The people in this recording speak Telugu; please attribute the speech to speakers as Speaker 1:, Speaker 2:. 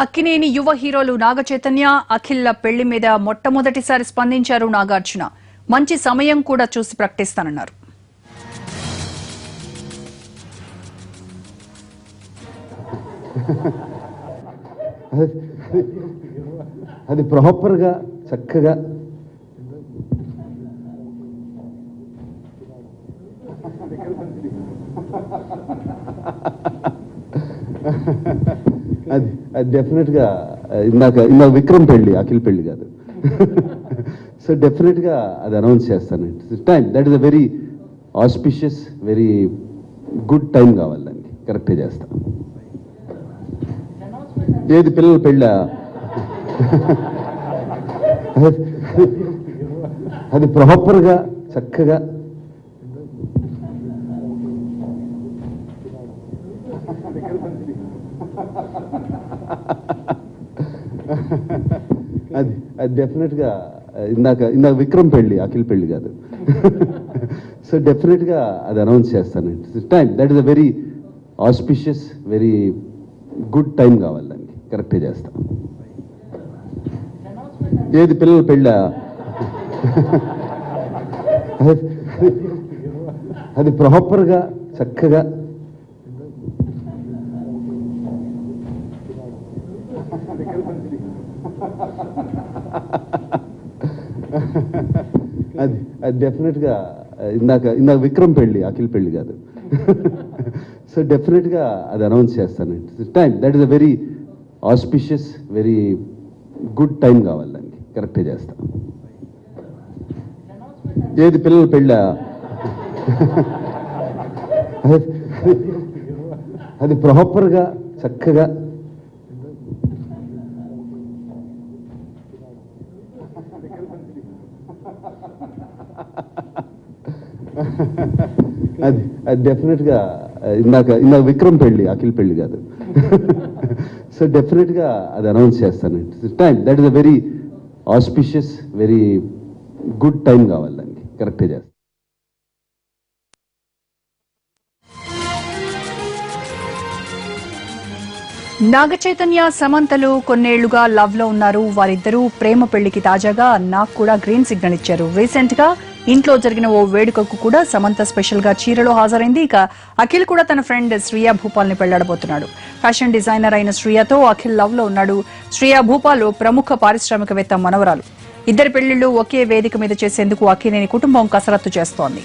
Speaker 1: అక్కినేని యువ హీరోలు నాగచైతన్య, అఖిల్ పెళ్లి మీద మొట్టమొదటిసారి స్పందించారు నాగార్జున. మంచి సమయం కూడా చూసి ప్రకటిస్తానన్నారు.
Speaker 2: అది ప్రాపర్ గా చక్కగా అది డెఫినెట్ గా ఇందాక విక్రమ్ పెళ్లి, అఖిల్ పెళ్లి కాదు. సో డెఫినెట్ గా అది అనౌన్స్ చేస్తాను. Time that is a very auspicious, very good time కావాలి దానికి. కరెక్ట్గా చేస్తాను. ఏది పిల్లల పెళ్ళా? అది ప్రాపర్ గా చక్కగా అది డెఫినెట్ గా ఇందాక విక్రమ్ పెళ్లి, అఖిల్ పెళ్లి కాదు. సో డెఫినెట్ గా అది అనౌన్స్ చేస్తాను. Time that is a very auspicious, very good time కావాలి దానికి. కరెక్ట్గా చేస్తాను. ఏది పిల్లల పెళ్ళా? అది ప్రాపర్ గా చక్కగా అది డెఫినెట్ గా ఇందాక విక్రమ్ పెళ్లి, అఖిల్ పెళ్లి కాదు. సో డెఫినెట్ గా అది అనౌన్స్ చేస్తాను. Time that is a very auspicious, very good time కావాలి దానికి. కరెక్ట్గా చేస్తాను. ఏది పిల్లల పెళ్ళా? అది ప్రాపర్ గా చక్కగా అది డెఫినెట్ గా ఇందాక విక్రమ్ పెళ్లి, అఖిల్ పెళ్లి కాదు. సో డెఫినెట్ గా అది అనౌన్స్ చేస్తాను. Time that is a very auspicious, very good time కావాలి దానికి. కరెక్ట్గా చేస్తాను.
Speaker 1: నాగచైతన్య, సమంతలు కొన్నేళ్లుగా లవ్ లో ఉన్నారు. వారిద్దరూ ప్రేమ పెళ్లికి తాజాగా నాకు కూడా గ్రీన్ సిగ్నల్ ఇచ్చారు. రీసెంట్ గా ఇంట్లో జరిగిన ఓ వేడుకకు కూడా సమంత స్పెషల్ గా చీరలో హాజరైంది. ఇక అఖిల్ కూడా తన ఫ్రెండ్ శ్రియా భూపాల్ ని పెళ్లాడబోతున్నాడు. ఫ్యాషన్ డిజైనర్ అయిన శ్రియతో అఖిల్ లవ్ లో ఉన్నాడు. శ్రియా భూపాల్ ప్రముఖ పారిశ్రామికవేత్త మనవరాలు. ఇద్దరి పెళ్లిళ్లు ఒకే వేదిక మీద చేసేందుకు అక్కినేని కుటుంబం కసరత్తు చేస్తోంది.